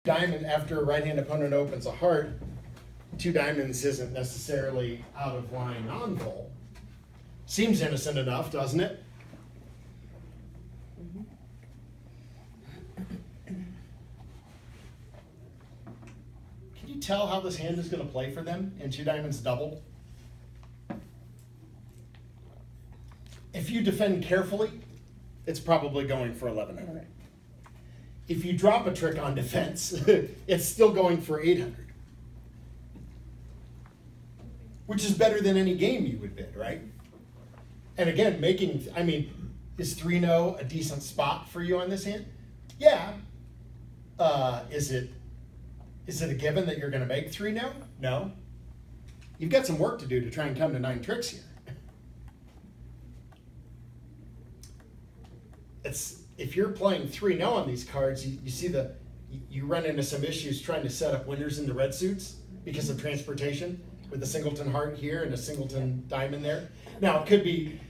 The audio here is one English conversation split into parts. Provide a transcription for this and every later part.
diamond, after a right-hand opponent opens a heart, 2 diamonds isn't necessarily out of line non-vol. Seems innocent enough, doesn't it? Can you tell how this hand is going to play for them in 2 diamonds doubled? If you defend carefully, it's probably going for 1100. If you drop a trick on defense, it's still going for 800. Which is better than any game you would bid, right? And again, is 3-no a decent spot for you on this hand? Yeah. Is it a given that you're going to make 3-no? No. You've got some work to do to try and come to 9 tricks here. If you're playing 3-no on these cards, you see you run into some issues trying to set up winners in the red suits because of transportation with a singleton heart here and a singleton diamond there. Now it could be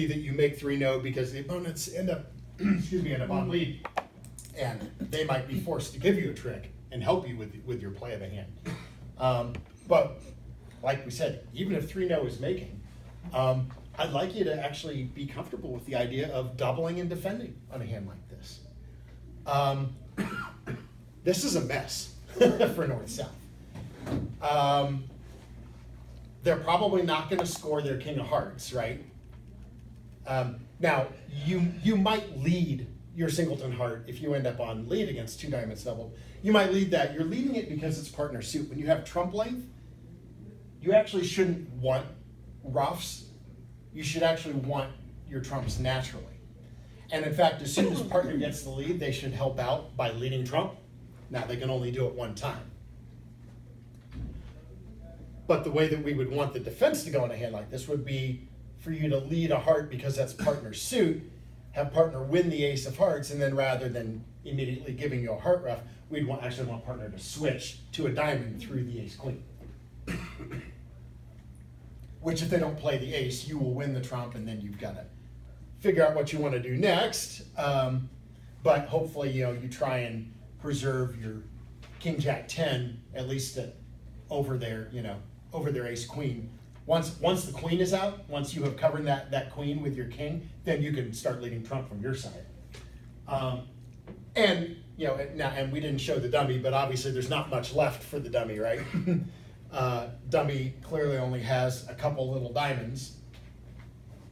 that you make 3-no because the opponents end up on lead, and they might be forced to give you a trick and help you with your play of the hand. But like we said, even if 3-no is making, I'd like you to actually be comfortable with the idea of doubling and defending on a hand like this. This is a mess for North-South. They're probably not going to score their king of hearts, right? Now, you might lead your singleton heart if you end up on lead against 2 diamonds doubled. You might lead that. You're leading it because it's partner suit. When you have trump length, you actually shouldn't want ruffs. You should actually want your trumps naturally. And in fact, as soon as partner gets the lead, they should help out by leading trump. Now, they can only do it one time. But the way that we would want the defense to go in a hand like this would be for you to lead a heart because that's partner suit, have partner win the ace of hearts, and then rather than immediately giving you a heart ruff, we'd actually want partner to switch to a diamond through the ace queen. Which if they don't play the ace, you will win the trump, and then you've got to figure out what you want to do next. But hopefully, you try and preserve your king jack 10 at least over their ace queen. Once the queen is out, once you have covered that queen with your king, then you can start leading trump from your side. And we didn't show the dummy, but obviously there's not much left for the dummy, right? Dummy clearly only has a couple little diamonds,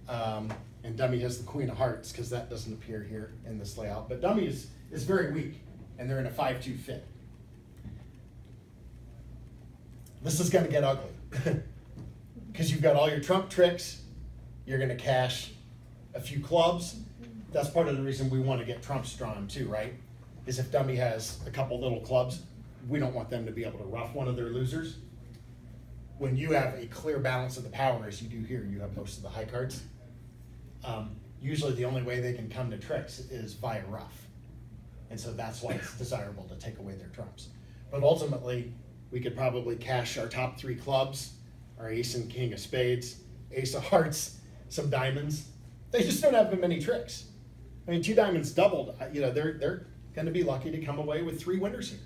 and dummy has the queen of hearts because that doesn't appear here in this layout. But dummy is very weak, and they're in a 5-2 fit. This is going to get ugly because you've got all your trump tricks. You're going to cash a few clubs. That's part of the reason we want to get trumps drawn too, right? Is if dummy has a couple little clubs, we don't want them to be able to ruff one of their losers. When you have a clear balance of the power, as you do here, you have most of the high cards. Usually the only way they can come to tricks is via ruff. And so that's why it's desirable to take away their trumps. But ultimately, we could probably cash our top 3 clubs, our ace and king of spades, ace of hearts, some diamonds. They just don't have many tricks. 2 diamonds doubled, they're going to be lucky to come away with 3 winners here.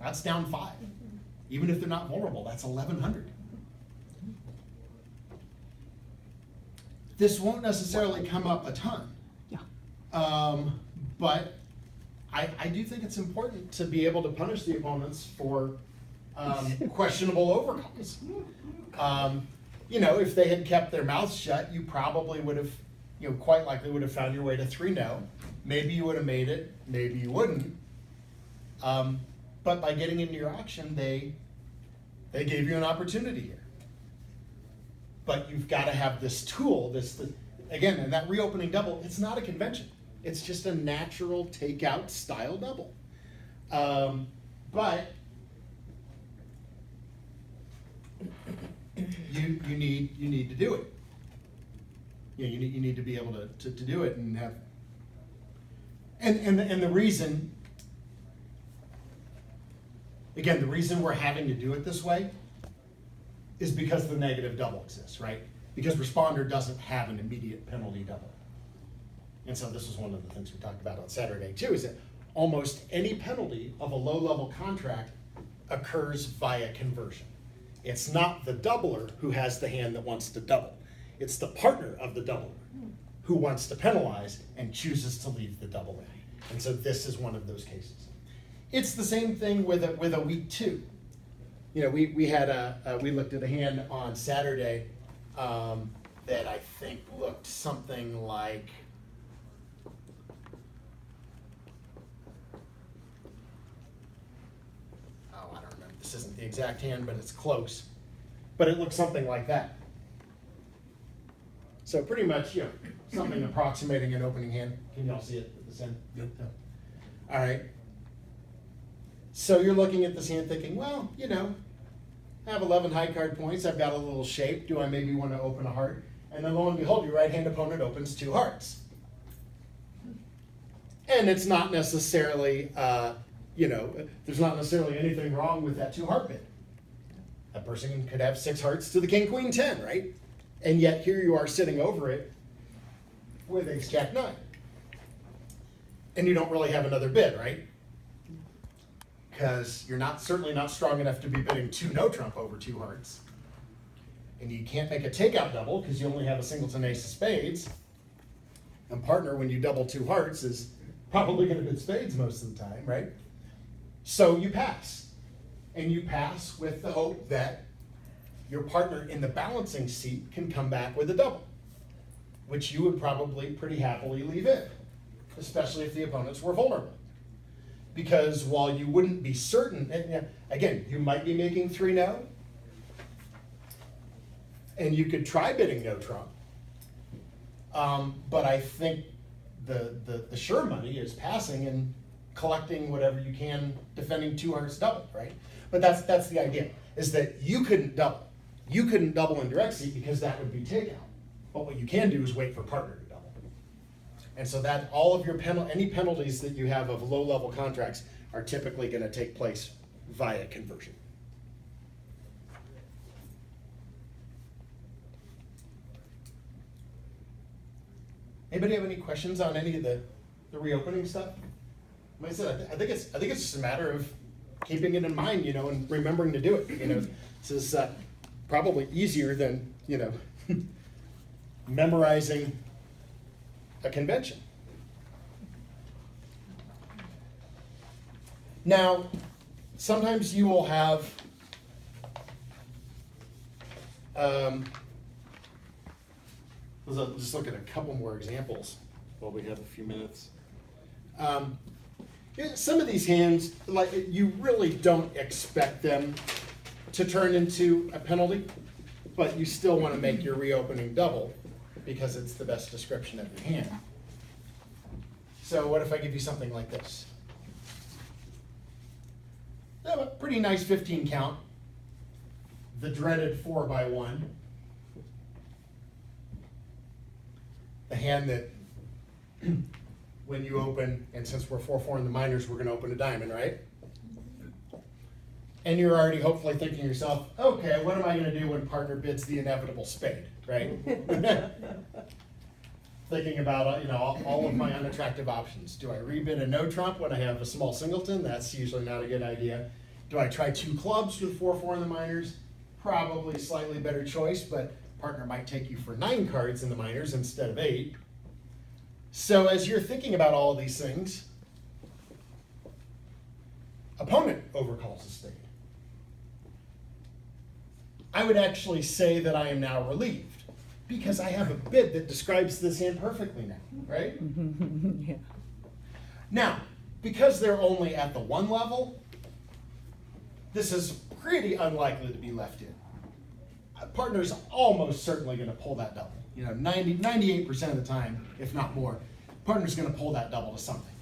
That's down 5. Even if they're not vulnerable, that's 1100. This won't necessarily come up a ton. Yeah. But I do think it's important to be able to punish the opponents for questionable overcomes. If they had kept their mouths shut, you probably would have, quite likely would have found your way to 3-no. Maybe you would have made it, maybe you wouldn't. But by getting into your auction, they gave you an opportunity here. But you've got to have this tool, again, and that reopening double, it's not a convention. It's just a natural takeout style double. But you need to do it. You need to be able to do it and have. And the reason, again, the reason we're having to do it this way is because the negative double exists, right? Because responder doesn't have an immediate penalty double. And so this is one of the things we talked about on Saturday too, is that almost any penalty of a low-level contract occurs via conversion. It's not the doubler who has the hand that wants to double. It's the partner of the doubler who wants to penalize and chooses to leave the double in. And so this is one of those cases. It's the same thing with a weak two. You know, we looked at a hand on Saturday that I think looked something like, oh, I don't remember. This isn't the exact hand, but it's close. But it looks something like that. So pretty much, you know, something approximating an opening hand. Can y'all see it at this end? Yep. No. All right. So you're looking at this hand thinking, well, you know, I have 11 high card points. I've got a little shape. Do I maybe want to open a heart? And then lo and behold, your right hand opponent opens 2 hearts. And it's not necessarily, you know, there's not necessarily anything wrong with that 2 heart bid. A person could have 6 hearts to the king, queen, 10, right? And yet here you are sitting over it with ace, jack, 9. And you don't really have another bid, right? Because you're certainly not strong enough to be bidding 2 no trump over 2 hearts. And you can't make a takeout double because you only have a singleton ace of spades. And partner, when you double 2 hearts, is probably going to bid spades most of the time, right? So you pass. And you pass with the hope that your partner in the balancing seat can come back with a double, which you would probably pretty happily leave in, especially if the opponents were vulnerable. Because while you wouldn't be certain, and again, you might be making 3 no, and you could try bidding no trump, but I think the sure money is passing and collecting whatever you can, defending 2 hearts double, right? But that's the idea, is that you couldn't double. You couldn't double in direct seat because that would be takeout. But what you can do is wait for partner to double. And so that all of your any penalties that you have of low-level contracts are typically going to take place via conversion. Anybody have any questions on any of the reopening stuff? Like I said, I think it's just a matter of keeping it in mind, you know, and remembering to do it. You know, this is probably easier than, you know, memorizing a convention. Now, sometimes you will have let's just look at a couple more examples while we have a few minutes. Some of these hands, like, you really don't expect them to turn into a penalty, but you still want to make your reopening double because it's the best description of your hand. So what if I give you something like this? I have a pretty nice 15 count, the dreaded 4x1. The hand that when you open, and since we're 4-4 in the minors, we're going to open a diamond, right? And you're already hopefully thinking to yourself, okay, what am I going to do when partner bids the inevitable spade, right? Thinking about, you know, all of my unattractive options. Do I rebid a no trump when I have a small singleton? That's usually not a good idea. Do I try 2 clubs with 4-4 in the minors? Probably slightly better choice, but partner might take you for 9 cards in the minors instead of 8. So as you're thinking about all of these things, opponent overcalls a spade. I would actually say that I am now relieved because I have a bid that describes this hand perfectly now, right? Yeah. Now, because they're only at the 1 level, this is pretty unlikely to be left in. Partner's almost certainly going to pull that double. You know, 98% of the time, if not more, partner's going to pull that double to something.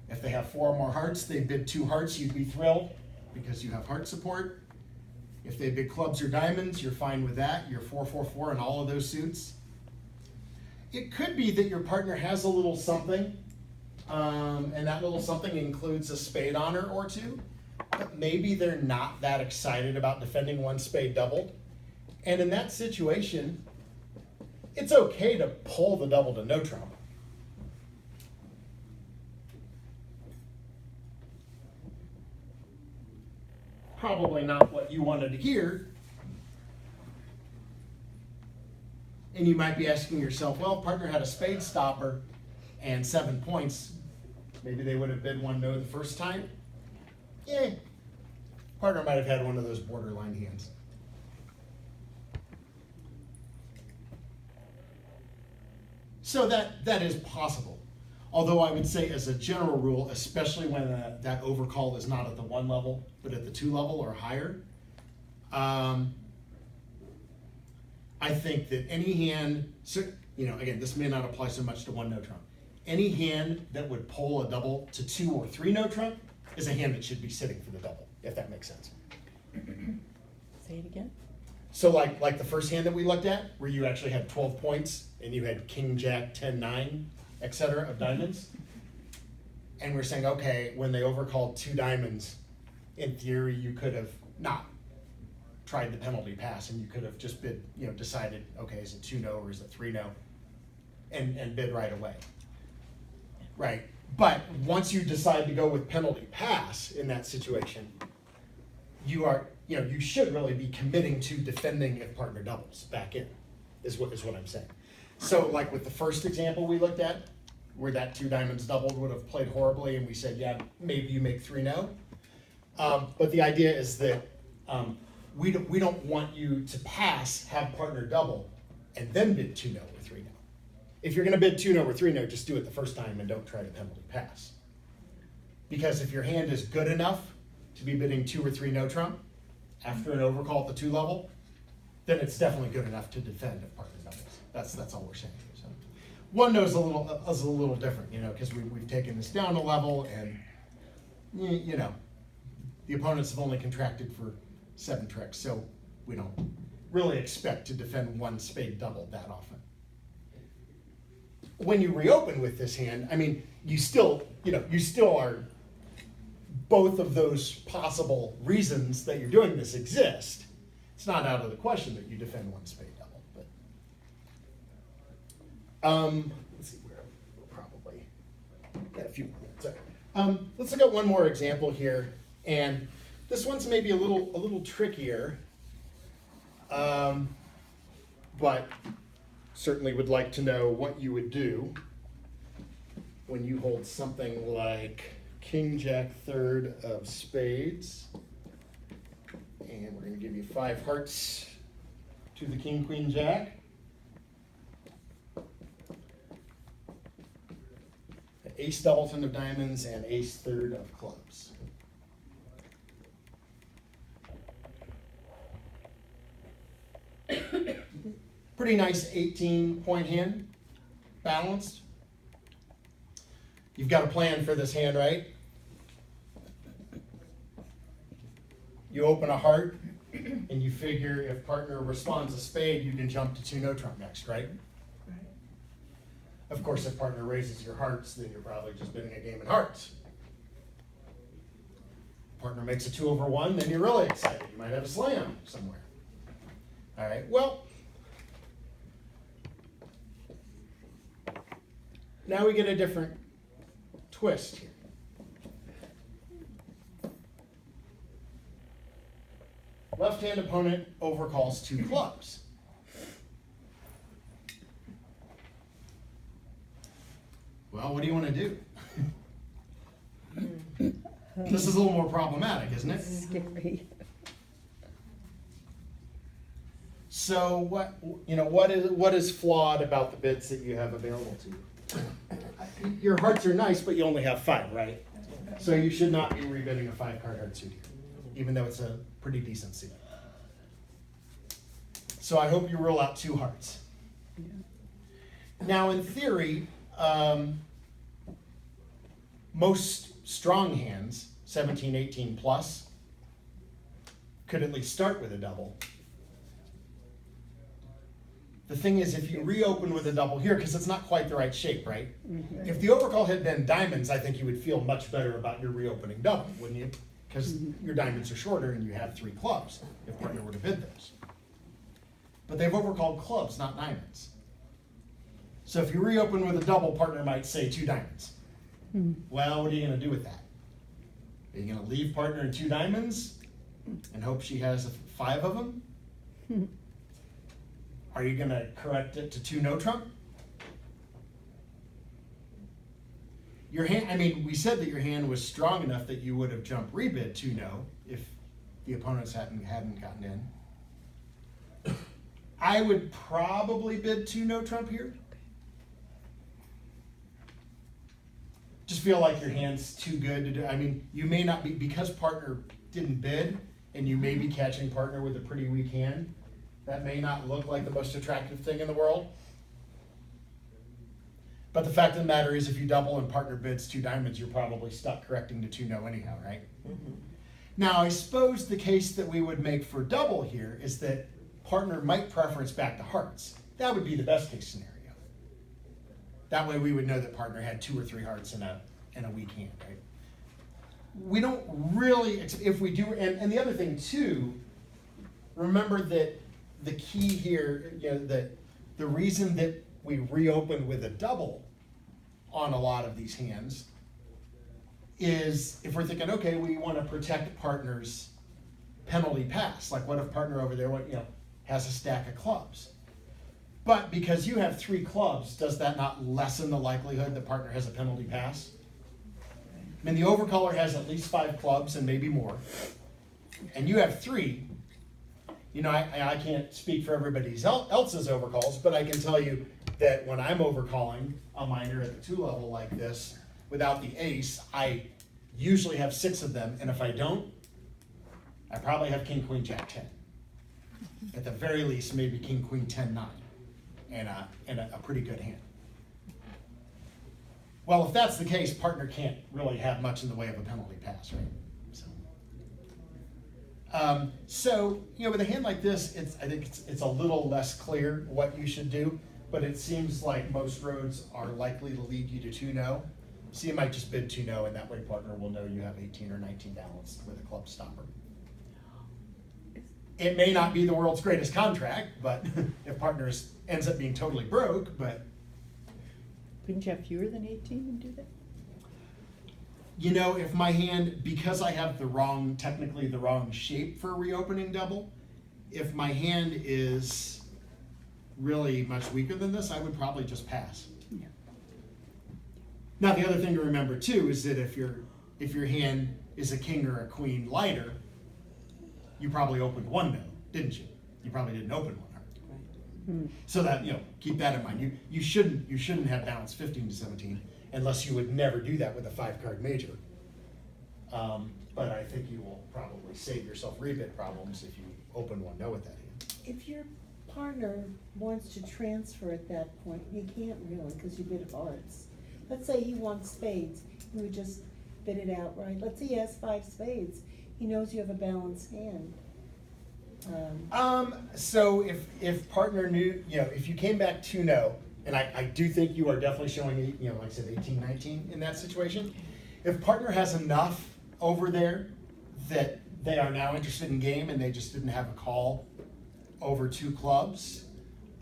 If they have 4 or more hearts, they bid 2 hearts, you'd be thrilled because you have heart support. If they bid clubs or diamonds, you're fine with that. You're 4-4-4 in all of those suits. It could be that your partner has a little something, and that little something includes a spade honor or 2. But maybe they're not that excited about defending 1 spade doubled. And in that situation, it's okay to pull the double to no trump. probably not what you wanted to hear. And you might be asking yourself, well, if partner had a spade stopper and 7 points, maybe they would have bid 1-no the first time. Yeah, partner might have had one of those borderline hands. So that is possible. Although I would say as a general rule, especially when that overcall is not at the 1 level, but at the 2 level or higher, I think that any hand, so, again, this may not apply so much to 1-no trump. Any hand that would pull a double to 2 or 3-no trump is a hand that should be sitting for the double, if that makes sense. Say it again. So like the first hand that we looked at, where you actually had 12 points and you had king, jack, 10, 9, etc. of diamonds. And we're saying, okay, when they overcalled 2 diamonds, in theory, you could have not tried the penalty pass, and you could have just bid, decided, okay, is it 2-no or is it 3-no, and bid right away. Right. But once you decide to go with penalty pass in that situation, you are, you should really be committing to defending if partner doubles back in, is what I'm saying. So like with the first example we looked at, where that 2 diamonds doubled would have played horribly, and we said, yeah, maybe you make 3-no. But the idea is that we don't want you to pass, have partner double, and then bid 2-no or 3-no. If you're going to bid 2-no or 3-no, just do it the first time and don't try to penalty pass. Because if your hand is good enough to be bidding 2 or 3-no trump after an overcall at the 2 level, then it's definitely good enough to defend if partner doubles. That's all we're saying. So 1-no is a little different, because we've taken this down a level, and the opponents have only contracted for 7 tricks, so we don't really expect to defend 1 spade double that often. When you reopen with this hand, I mean, you still are, both of those possible reasons that you're doing this exist. It's not out of the question that you defend 1 spade double, but let's see where we'll probably get a few more minutes. Let's look at one more example here, and this one's maybe a little trickier, but certainly would like to know what you would do when you hold something like king, jack, 3rd of spades, and we're going to give you 5 hearts to the king, queen, jack. Ace doubleton of diamonds and ace 3rd of clubs. Pretty nice 18-point hand, balanced. You've got a plan for this hand, right? You open a heart, and you figure if partner responds a spade, you can jump to 2-no trump next, right? Right. Of course, if partner raises your hearts, then you're probably just bidding a game in hearts. Partner makes a 2/1, then you're really excited. You might have a slam somewhere. All right, well, now we get a different twist here. Left-hand opponent overcalls 2 clubs. Well, what do you want to do? This is a little more problematic, isn't it? Scary. So what is flawed about the bids that you have available to you? Your hearts are nice, but you only have 5, right? So you should not be rebidding a 5-card heart suit here, even though it's a pretty decent suit. So I hope you rule out 2 hearts. Yeah. Now, in theory, most strong hands, 17, 18 plus, could at least start with a double. The thing is, if you reopen with a double here, because it's not quite the right shape, right? Mm-hmm. If the overcall had been diamonds, I think you would feel much better about your reopening double, wouldn't you? Because your diamonds are shorter and you have 3 clubs, if partner were to bid those. But they've overcalled clubs, not diamonds. So if you reopen with a double, partner might say 2 diamonds. Mm-hmm. Well, what are you going to do with that? Are you going to leave partner in 2 diamonds? and hope she has 5 of them? Are you gonna correct it to 2 no trump? Your hand, I mean, we said that your hand was strong enough that you would have jumped rebid 2 no if the opponents hadn't gotten in. I would probably bid 2 no trump here. Just feel like your hand's too good to do. I mean, you may not be, because partner didn't bid, and you may be catching partner with a pretty weak hand. That may not look like the most attractive thing in the world. But the fact of the matter is, if you double and partner bids 2 diamonds, you're probably stuck correcting to 2 no anyhow, right? Mm-hmm. Now, I suppose the case that we would make for double here is that partner might preference back to hearts. That would be the best case scenario. That way we would know that partner had 2 or 3 hearts in a weak hand, right? We don't really, if we do, and the other thing too, remember that the key here, you know, that the reason that we reopened with a double on a lot of these hands is if we're thinking, okay, we want to protect partner's penalty pass. Like, what if partner over there, has a stack of clubs? But because you have 3 clubs, does that not lessen the likelihood that partner has a penalty pass? I mean, the overcaller has at least 5 clubs and maybe more, and you have 3. You know, I can't speak for everybody else's overcalls, but I can tell you that when I'm overcalling a minor at the 2 level like this, without the ace, I usually have 6 of them, and if I don't, I probably have king, queen, jack, 10. At the very least, maybe king, queen, 10, 9, and a pretty good hand. Well, if that's the case, partner can't really have much in the way of a penalty pass, right? So, with a hand like this, I think it's a little less clear what you should do, but it seems like most roads are likely to lead you to 2 no. So you might just bid 2 no, and that way partner will know you have 18 or 19 balanced with a club stopper. It may not be the world's greatest contract, but if partner ends up being totally broke, but... Couldn't you have fewer than 18 and do that? If my hand, because I have technically the wrong shape for reopening double, if my hand is really much weaker than this, I would probably just pass. Yeah. Now, the other thing to remember too is that if your hand is a king or a queen lighter, you probably opened 1 no, didn't you? You probably didn't open 1 heart. Right. So that, keep that in mind. You shouldn't have balanced 15 to 17 unless you would never do that with a 5-card major. But I think you will probably save yourself rebid problems if you open 1 no with that hand. If your partner wants to transfer at that point, you can't really, because you bid hearts. Let's say he wants spades, you would just bid it outright. Let's say he has 5 spades, he knows you have a balanced hand. So if partner knew, if you came back 2 no, and I do think you are definitely showing, like I said, 18, 19 in that situation. If partner has enough over there that they are now interested in game and they just didn't have a call over 2 clubs,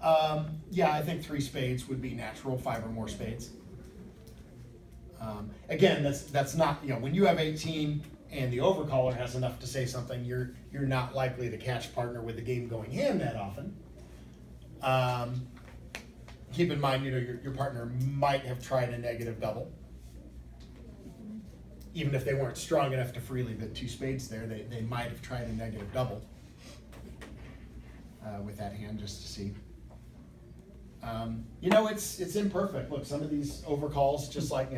I think 3 spades would be natural, 5 or more spades. Again, that's not, when you have 18 and the overcaller has enough to say something, you're not likely to catch partner with the game going hand that often. Keep in mind, your partner might have tried a negative double. Even if they weren't strong enough to freely bid 2 spades there, they might have tried a negative double with that hand just to see. It's imperfect. Look, some of these overcalls, just like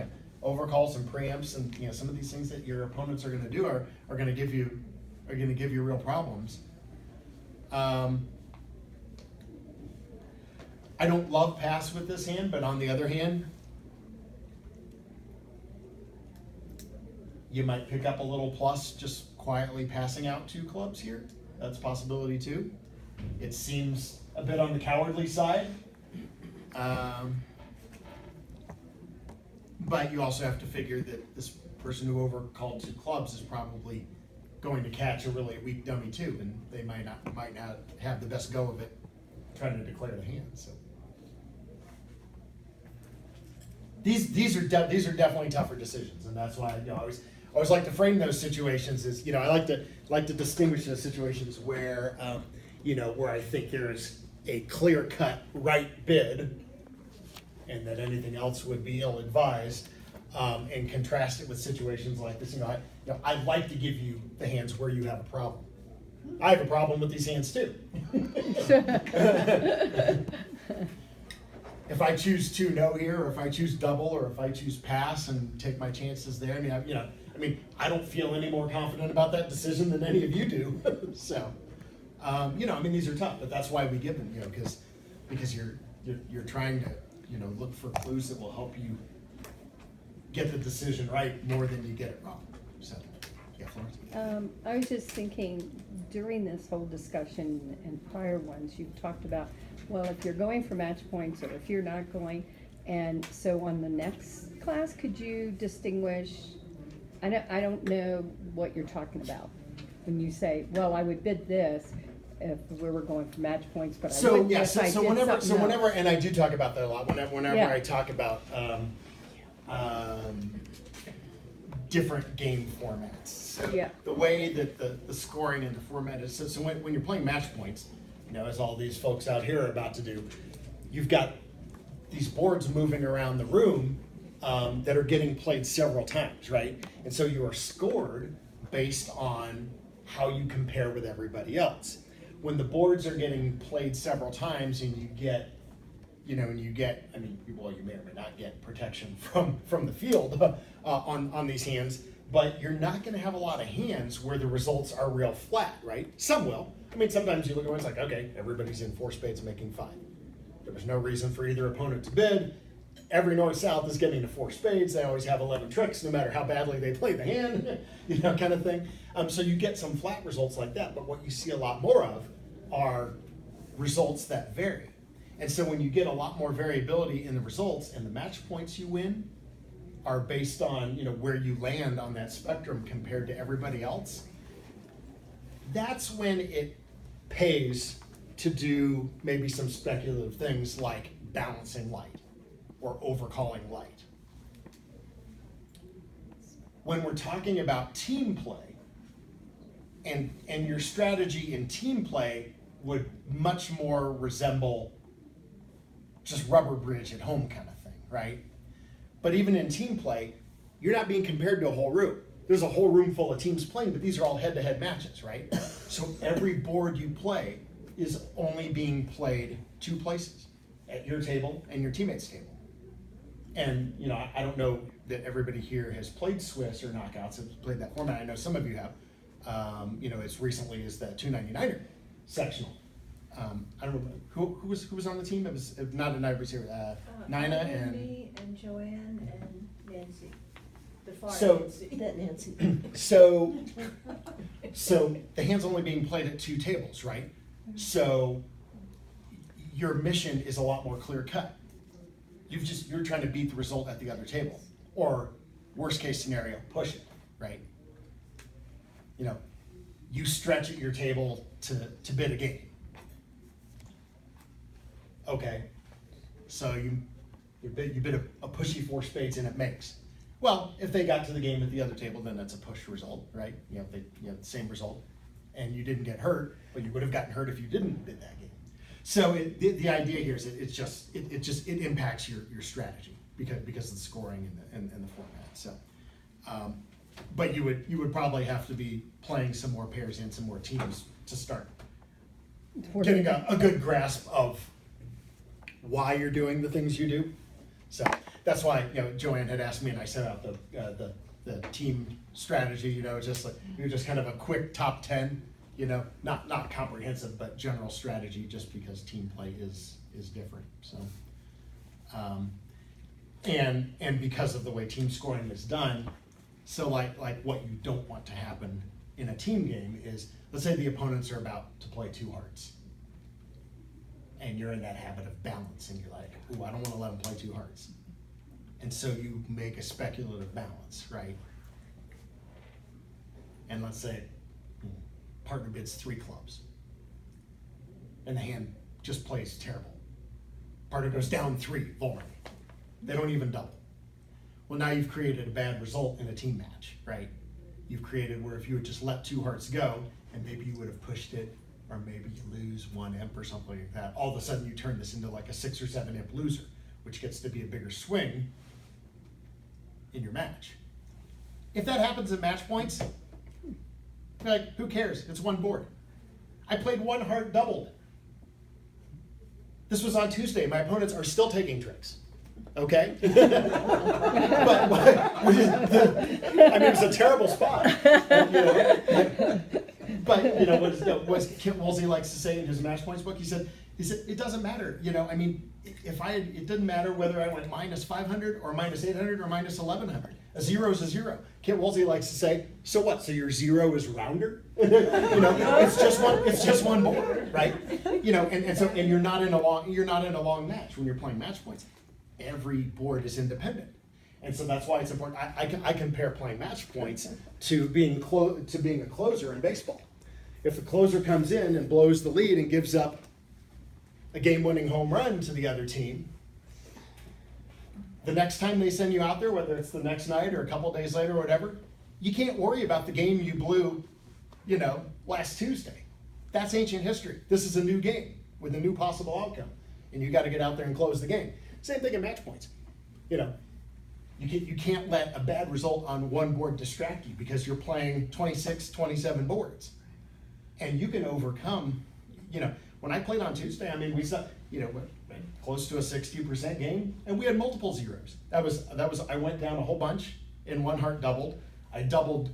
overcalls and preamps, and some of these things that your opponents are going to do are going to give you real problems. I don't love pass with this hand, but on the other hand, you might pick up a little plus just quietly passing out 2 clubs here. That's a possibility too. It seems a bit on the cowardly side. But you also have to figure that this person who overcalled 2 clubs is probably going to catch a really weak dummy too, and they might not have the best go of it trying to declare the hand. So these are definitely tougher decisions, and that's why I always like to frame those situations as, I like to distinguish those situations where, where I think there's a clear-cut right bid, and that anything else would be ill-advised, and contrast it with situations like this. I'd like to give you the hands where you have a problem. I have a problem with these hands too. If I choose to no here, or if I choose double, or if I choose pass and take my chances there, I don't feel any more confident about that decision than any of you do. So, these are tough, but that's why we give them, because you're trying to, look for clues that will help you get the decision right more than you get it wrong. So, yeah, Florence. I was just thinking, during this whole discussion and prior ones, you've talked about, well, if you're going for match points or if you're not going, and so on the next class, could you distinguish, I don't know what you're talking about when you say, well, I would bid this if we were going for match points, but I wouldn't if I did something else. Whenever, and I do talk about that a lot, whenever Yeah. I talk about different game formats. So Yeah. the way that the scoring and the format is, so when you're playing match points, as all these folks out here are about to do, you've got these boards moving around the room that are getting played several times, right? And so you are scored based on how you compare with everybody else. When the boards are getting played several times and you get, you may or may not get protection from the field on these hands, but you're not going to have a lot of hands where the results are real flat, right? Some will. Sometimes you look at one, it's like, okay, everybody's in 4 spades making 5. There was no reason for either opponent to bid. Every north-south is getting to 4 spades. They always have 11 tricks, no matter how badly they play the hand, kind of thing. So you get some flat results like that, but what you see a lot more of are results that vary. And so when you get a lot more variability in the results, and the match points you win are based on, where you land on that spectrum compared to everybody else, that's when it pays to do maybe some speculative things like balancing light or overcalling light. When we're talking about team play, and your strategy in team play would much more resemble just rubber bridge at home kind of thing, right? But even in team play, you're not being compared to a whole room. There's a whole room full of teams playing, but these are all head-to-head matches, right? So every board you play is only being played 2 places, at your table and your teammate's table. And, I don't know that everybody here has played Swiss or Knockouts, have played that format. I know some of you have, as recently as the 299er sectional. I don't know, who was on the team? It was not a night was here, Nina and... Me and Joanne and Nancy. The far So- Nancy. That Nancy. So the hand's only being played at 2 tables, right? So your mission is a lot more clear cut. You're trying to beat the result at the other table, or worst case scenario, push it, right? You stretch at your table to bid a game. Okay, so you bid a pushy 4 spades and it makes. Well, if they got to the game at the other table, then that's a push result, right? The same result, and you didn't get hurt, but you would have gotten hurt if you didn't bid that game. So the idea here is it impacts your strategy because of the scoring and the format. So, but you would probably have to be playing some more pairs and some more teams to start getting a good grasp of why you're doing the things you do. So that's why Joanne had asked me, and I set out the team strategy. Just kind of a quick top 10. Not comprehensive, but general strategy, just because team play is different. So, and because of the way team scoring is done, so like what you don't want to happen in a team game is, let's say the opponents are about to play 2 hearts, and you're in that habit of balance, and you're like, ooh, I don't want to let them play 2 hearts, and so you make a speculative balance, right? And let's say partner bids 3 clubs, and the hand just plays terrible. Partner goes down 3 vulnerable. They don't even double. Well, now you've created a bad result in a team match, right? you've created where if you would just let 2 hearts go, and maybe you would have pushed it, or maybe you lose 1 imp or something like that, all of a sudden you turn this into like a 6 or 7 imp loser, which gets to be a bigger swing in your match. If that happens at match points, like, who cares? It's 1 board. I played 1 heart doubled. This was on Tuesday. My opponents are still taking tricks. Okay? I mean, it was a terrible spot. But, you know, what Kent Woolsey likes to say in his match points book, he said, it doesn't matter. You know, I mean, it didn't matter whether I went minus 500 or minus 800 or minus 1100. A 0 is a 0. Kent Woolsey likes to say, so what? So your 0 is rounder? You know, it's just one board, right? You know, and you're not in a long match when you're playing match points. Every board is independent. And so that's why it's important. I compare playing match points to being a closer in baseball. If the closer comes in and blows the lead and gives up a game-winning home run to the other team, the next time they send you out there, whether it's the next night or a couple days later or whatever, you can't worry about the game you blew, you know, last Tuesday. That's ancient history. This is a new game with a new possible outcome, and you got to get out there and close the game. Same thing in match points. You know, you can't let a bad result on 1 board distract you because you're playing 26, 27 boards. And you can overcome, you know, when I played on Tuesday, I mean, we saw, you know, close to a 60% game, and we had multiple zeros. That was I went down a whole bunch in 1 heart doubled. I doubled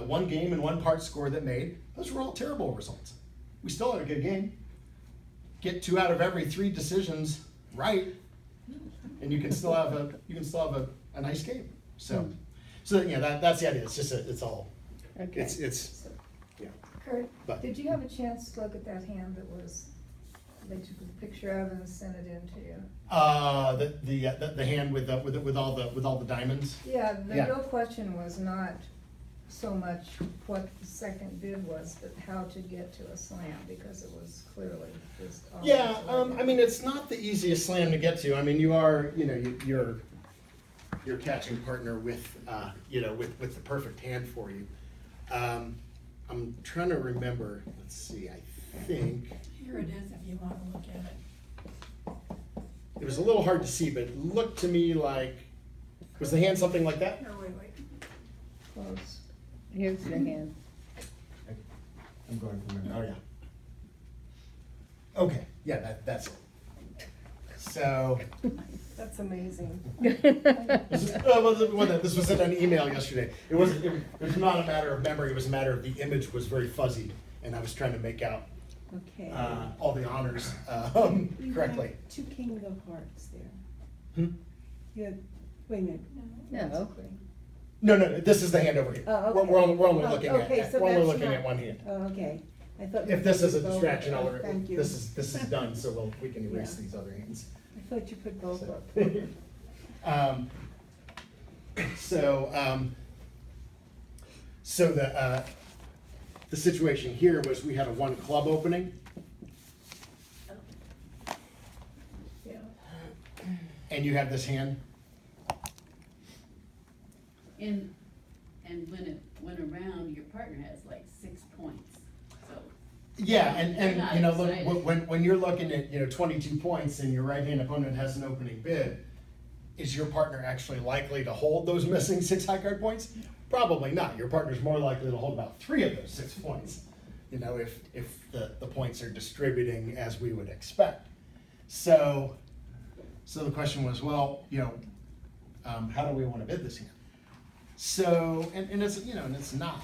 1 game and 1 part score that made. Those were all terrible results. We still had a good game. Get 2 out of every 3 decisions right, and you can still have a nice game. So yeah, that's the idea. It's just it's all Okay. it's yeah. Kurt, But- did you have a chance to look at that hand they took a picture of and sent it in to you? The hand with all the diamonds. Yeah, the Yeah. real question was not so much what the second bid was, but how to get to a slam, because it was clearly just. Yeah, I mean, it's not the easiest slam to get to. I mean, you're catching partner with with the perfect hand for you. I'm trying to remember. Let's see. I think Here it is if you want to look at it. it was a little hard to see, but it looked to me like, was the hand something like that? Here, wait. Close. Here's the hand. I'm going from there. Oh yeah. Okay. Yeah, that's it. So. That's amazing. This was in an email yesterday. It was not a matter of memory. It was a matter of the image was very fuzzy, and I was trying to make out Okay. all the honors You correctly. have 2 kings of hearts there. Hmm? You have, wait a minute. No. No. This is the hand over here. Oh, okay. We're only Oh, looking okay, at so we're only that's looking not- at one hand. Oh, okay. I thought. If this is a you put both distraction, up. Thank you. this is done, so we can erase Yeah. these other hands. I thought you put both So- up. So the situation here was we had a 1 club opening, Yeah. and you have this hand. And when it went around, your partner has like 6 points, so. Yeah, They're and not you know, look, excited. when you're looking at 22 points and your right hand opponent has an opening bid, is your partner actually likely to hold those missing 6 high card points? Probably not. Your partner's more likely to hold about 3 of those 6 points, you know, if the points are distributing as we would expect. So the question was, well, you know, how do we want to bid this hand? So, and it's, you know, and it's not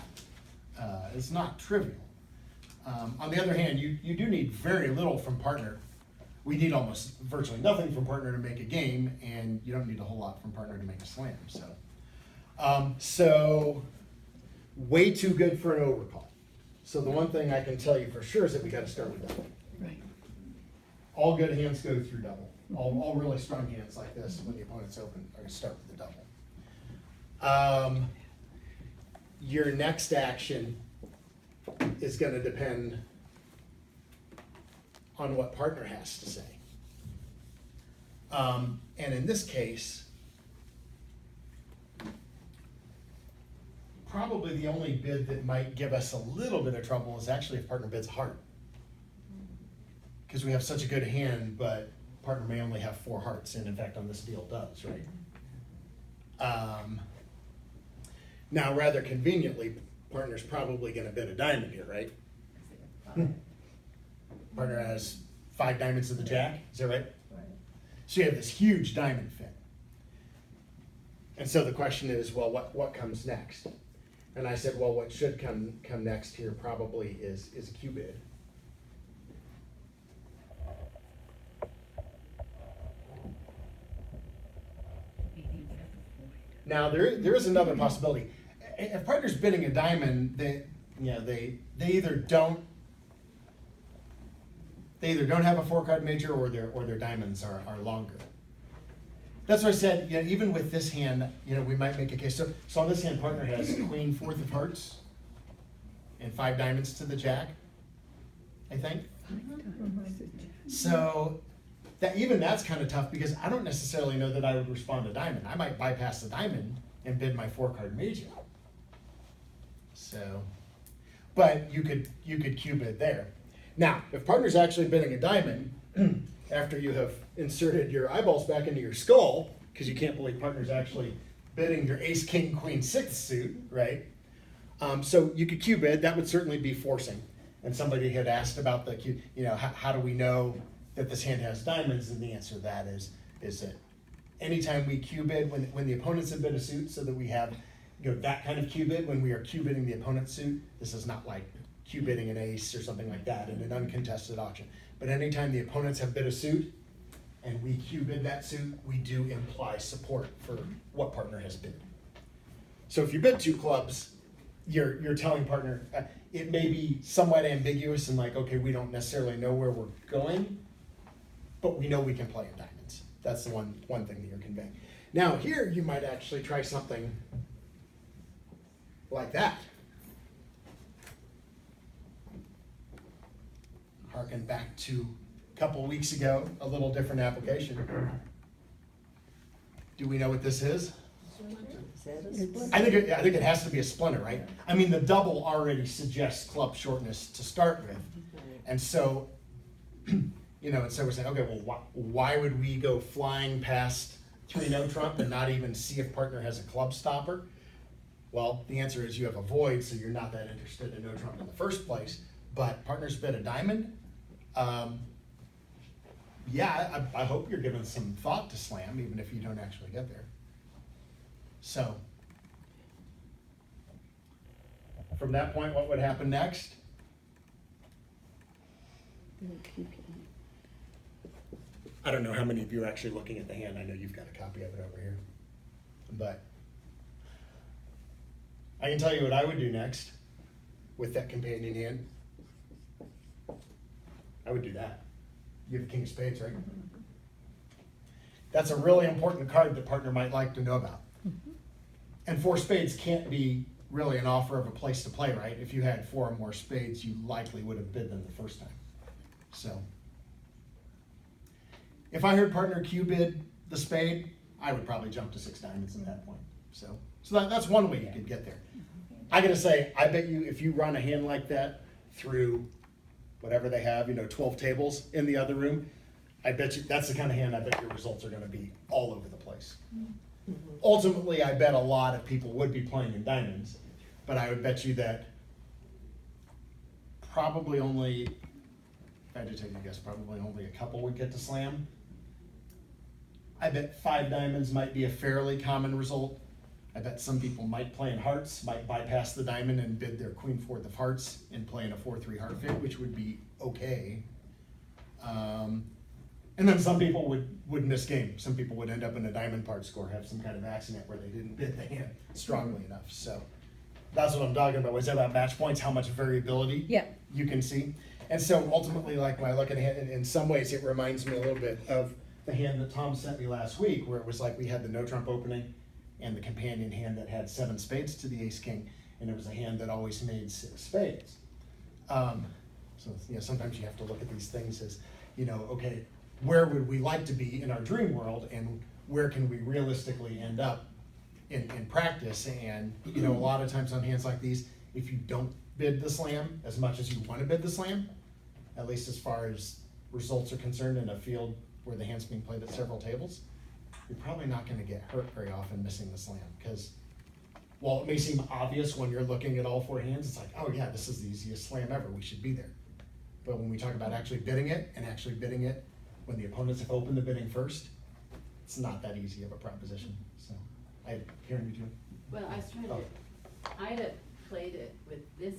trivial. On the other hand, you do need very little from partner. We need almost virtually nothing from partner to make a game, and you don't need a whole lot from partner to make a slam. So way too good for an overcall. So the one thing I can tell you for sure is that we got to start with double. Right. All good hands go through double. All really strong hands like this, when the opponent's open, are going to start with the double. Your next action is going to depend on what partner has to say. And in this case, probably the only bid that might give us a little bit of trouble is actually if partner bids a heart. Because we have such a good hand, but partner may only have 4 hearts, and in fact on this deal does, right? Now, rather conveniently, partner's probably gonna bid a diamond here, right? Partner has 5 diamonds to the jack, is that right? Right. So you have this huge diamond fin. And so the question is, well, what comes next? And I said, well, what should come next here probably is a Q bid. Now, there is another possibility. If partner's bidding a diamond, they either don't have a 4-card major, or their diamonds are longer. That's what I said, even with this hand, we might make a case. So on this hand, partner has queen 4th of hearts and 5 diamonds to the jack, I think. So that's kind of tough, because I don't necessarily know that I would respond to diamond. I might bypass the diamond and bid my 4-card major. So, but you could Q bid there. Now, if partner's actually bidding a diamond, after you have inserted your eyeballs back into your skull, because you can't believe partner's actually bidding your ace, king, queen, 6th suit, right? So you could Q bid. That would certainly be forcing. And somebody had asked about the Q, how do we know that this hand has diamonds? And the answer to that is that anytime we Q bid, when the opponents have bid a suit, so that we have that kind of Q bid, when we are Q bidding the opponent's suit, this is not like Q bidding an ace or something like that in an uncontested auction. But anytime the opponents have bid a suit and we Q bid that suit, we do imply support for what partner has bid. So if you bid 2 clubs, you're telling partner, it may be somewhat ambiguous and like, okay, we don't necessarily know where we're going, but we know we can play in diamonds. That's the one thing that you're conveying. Now here, you might actually try something like that. Harken back to a couple of weeks ago, a little different application. Do we know what this is? I think it has to be a splinter, right? I mean, the double already suggests club shortness to start with, and so and so we're saying, okay, well, why would we go flying past 3 no trump and not even see if partner has a club stopper? Well, the answer is you have a void, so you're not that interested in no trump in the first place. But partner's bid a diamond. I hope you're giving some thought to slam, even if you don't actually get there. So, from that point, what would happen next? I don't know how many of you are actually looking at the hand. I know you've got a copy of it over here. But I can tell you what I would do next with that companion hand. I would do that. You have the king of spades, right? That's a really important card that partner might like to know about. And 4 spades can't be really an offer of a place to play, right? If you had 4 or more spades, you likely would have bid them the first time. So, if I heard partner Q bid the spade, I would probably jump to 6 diamonds at that point. So that's one way you could get there. I gotta say, I bet you if you run a hand like that through whatever they have, 12 tables in the other room, I bet you that's the kind of hand I bet your results are gonna be all over the place. Ultimately, I bet a lot of people would be playing in diamonds, but I would bet you that probably only, if I had to take a guess, probably only a couple would get to slam. I bet 5 diamonds might be a fairly common result. I bet some people might play in hearts, might bypass the diamond and bid their queen 4th of hearts and play in a 4-3 heart fit, which would be okay. And then some people would miss game. Some people would end up in a diamond part score, have some kind of accident where they didn't bid the hand strongly enough. So that's what I'm talking about. Was that about match points, how much variability you can see? And so ultimately, like when I look at a hand, in some ways it reminds me a little bit of the hand that Tom sent me last week, where it was like we had the no trump opening and the companion hand that had 7 spades to the ace king, and it was a hand that always made 6 spades. So sometimes you have to look at these things as, okay, where would we like to be in our dream world, and where can we realistically end up in practice, and, you know, a lot of times on hands like these, if you don't bid the slam as much as you wanna bid the slam, at least as far as results are concerned in a field where the hand's being played at several tables, you're probably not gonna get hurt very often missing the slam, because while it may seem obvious when you're looking at all four hands, it's like, oh yeah, this is the easiest slam ever, we should be there. But when we talk about actually bidding it, and actually bidding it when the opponents have opened the bidding first, it's not that easy of a proposition, so. Karen, you do? Well, I was trying Oh. to, I'd have played it with this,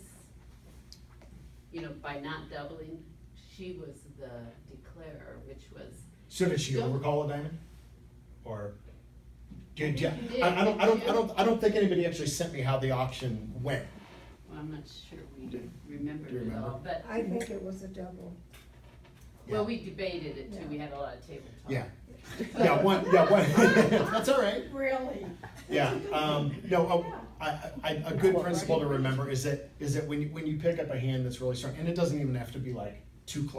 you know, by not doubling, she was the declarer, which was, So did she Don't- overcall a diamond? Or? Did, I yeah, think you did, I don't, I don't, didn't I you? don't, I don't think anybody actually sent me how the auction went. well, I'm not sure we Do- remembered do you it remember? all, but, I think it was a double. well, we debated it too, we had a lot of table talk. Yeah. Yeah, one, that's all right. Really? Yeah, no, a good principle to remember is that when you pick up a hand that's really strong, and it doesn't even have to be like too close.